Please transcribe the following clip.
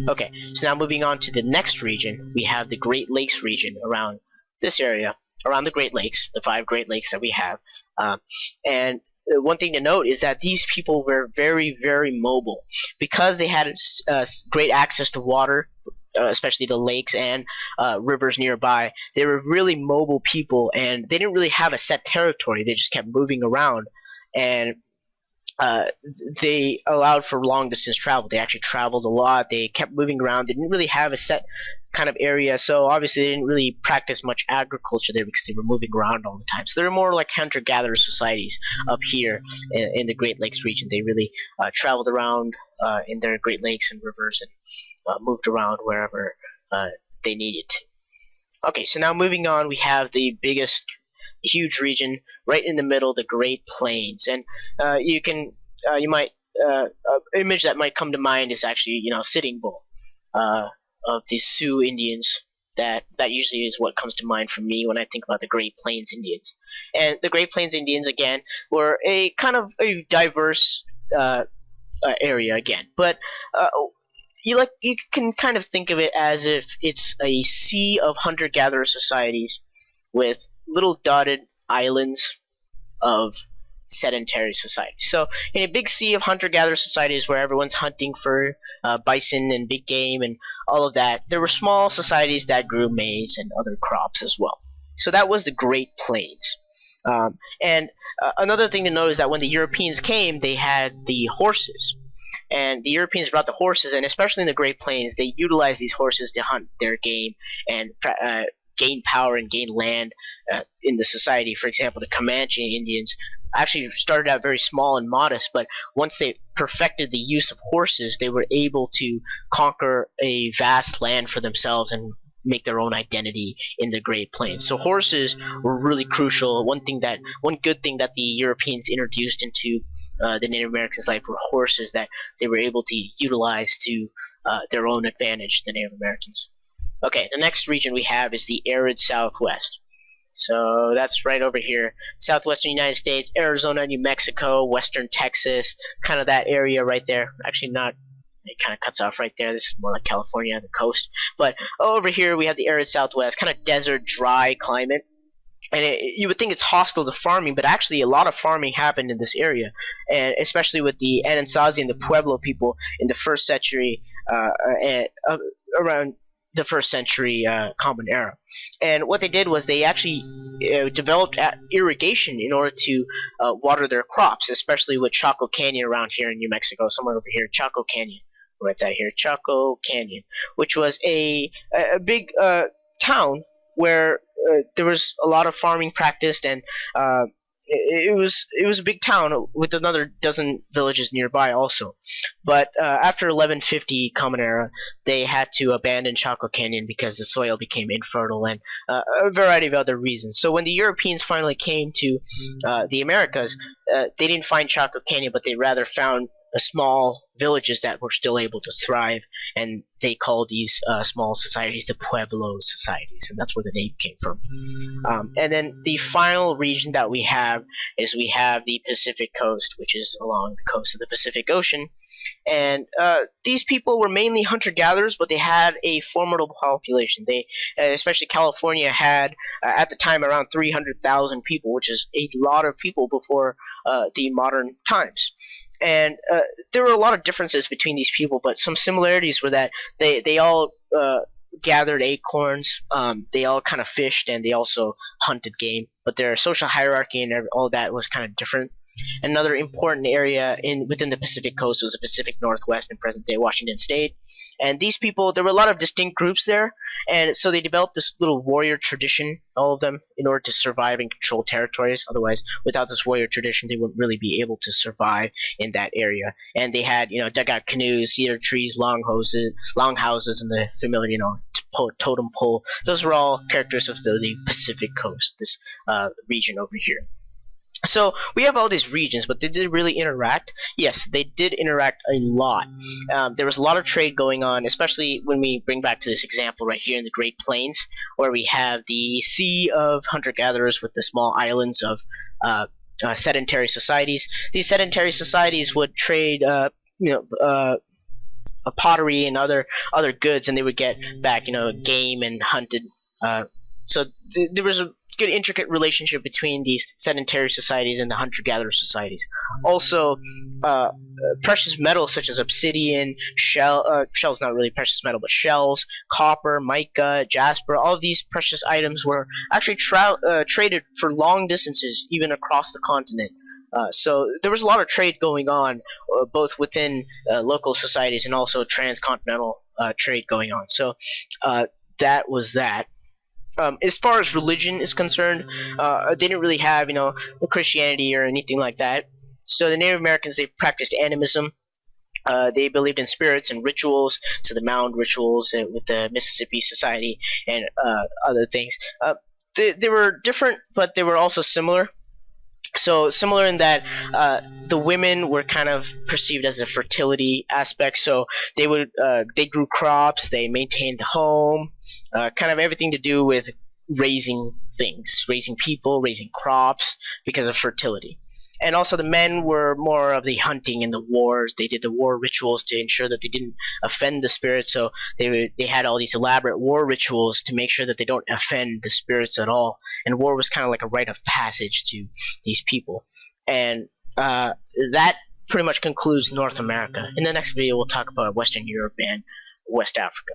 Okay, so now moving on to the next region, we have the Great Lakes region around this area, around the Great Lakes, the 5 Great Lakes that we have. And one thing to note is that these people were very, very mobile because they had great access to water, especially the lakes and rivers nearby. They were really mobile people, and they didn't really have a set territory. They just kept moving around, and they allowed for long distance travel. They actually traveled a lot. They kept moving around. They didn't really have a set kind of area, so obviously they didn't really practice much agriculture there because they were moving around all the time. So they were more like hunter-gatherer societies up here in the Great Lakes region. They really traveled around in their Great Lakes and rivers and moved around wherever they needed to. Okay, so now moving on, we have the biggest huge region right in the middle, the Great Plains, and you might image that might come to mind is actually Sitting Bull of the Sioux Indians. That usually is what comes to mind for me when I think about the Great Plains Indians. And the Great Plains Indians again were a kind of a diverse area again, but you can kind of think of it as if it's a sea of hunter-gatherer societies with little dotted islands of sedentary society. So in a big sea of hunter-gatherer societies where everyone's hunting for bison and big game and all of that, there were small societies that grew maize and other crops as well. So that was the Great Plains. And another thing to note is that when the Europeans came, they had the horses. And the Europeans brought the horses, and especially in the Great Plains, they utilized these horses to hunt their game and gain power and gain land in the society. For example, the Comanche Indians actually started out very small and modest, but once they perfected the use of horses, they were able to conquer a vast land for themselves and make their own identity in the Great Plains. So horses were really crucial. One good thing that the Europeans introduced into the Native Americans' life were horses that they were able to utilize to their own advantage, the Native Americans. Okay, the next region we have is the arid Southwest. So that's right over here. Southwestern United States, Arizona, New Mexico, western Texas, kind of that area right there. Actually not, it kind of cuts off right there. This is more like California, the coast. But over here we have the arid Southwest, kind of desert, dry climate. And you would think it's hostile to farming, but actually a lot of farming happened in this area, and especially with the Anasazi and the Pueblo people in the first century, around the first century Common Era. And what they did was they actually developed irrigation in order to water their crops, especially with Chaco Canyon around here in New Mexico, somewhere over here, Chaco Canyon. Write that here, Chaco Canyon, which was a big town where there was a lot of farming practiced, and it was a big town with another dozen villages nearby also. But after 1150 Common Era, they had to abandon Chaco Canyon because the soil became infertile and a variety of other reasons. So when the Europeans finally came to the Americas, they didn't find Chaco Canyon, but they rather found small villages that were still able to thrive, and they called these small societies the Pueblo societies, and that's where the name came from. And then the final region that we have is we have the Pacific Coast, which is along the coast of the Pacific Ocean. And these people were mainly hunter-gatherers, but they had a formidable population. They, especially California, had at the time around 300,000 people, which is a lot of people before the modern times. And there were a lot of differences between these people, but some similarities were that they all gathered acorns, they all kind of fished, and they also hunted game. But their social hierarchy and all that was kind of different. Another important area within the Pacific Coast was the Pacific Northwest in present-day Washington State. And these people, there were a lot of distinct groups there, and so they developed this little warrior tradition, all of them, in order to survive and control territories. Otherwise, without this warrior tradition, they wouldn't really be able to survive in that area. And they had, dugout canoes, cedar trees, long houses, and the familiar, totem pole. Those were all characteristics of the Pacific Coast, this region over here. So we have all these regions, but did they really interact? Yes, they did interact a lot. There was a lot of trade going on, especially when we bring back to this example right here in the Great Plains, where we have the sea of hunter-gatherers with the small islands of sedentary societies. These sedentary societies would trade, pottery and other goods, and they would get back, game and hunted. So there was a good intricate relationship between these sedentary societies and the hunter-gatherer societies. Also, precious metals such as obsidian, shells not really precious metal, but shells, copper, mica, jasper, all of these precious items were actually traded for long distances, even across the continent. So there was a lot of trade going on, both within local societies and also transcontinental trade going on. So that was that. As far as religion is concerned, they didn't really have, Christianity or anything like that. So the Native Americans, they practiced animism. They believed in spirits and rituals, so the mound rituals with the Mississippi Society and other things. They were different, but they were also similar. So similar in that the women were kind of perceived as a fertility aspect. So they grew crops, they maintained the home, kind of everything to do with raising things, raising people, raising crops because of fertility. And also the men were more of the hunting and the wars. They did the war rituals to ensure that they didn't offend the spirits. So they had all these elaborate war rituals to make sure that they don't offend the spirits at all. And war was kind of like a rite of passage to these people. And that pretty much concludes North America. In the next video, we'll talk about Western Europe and West Africa.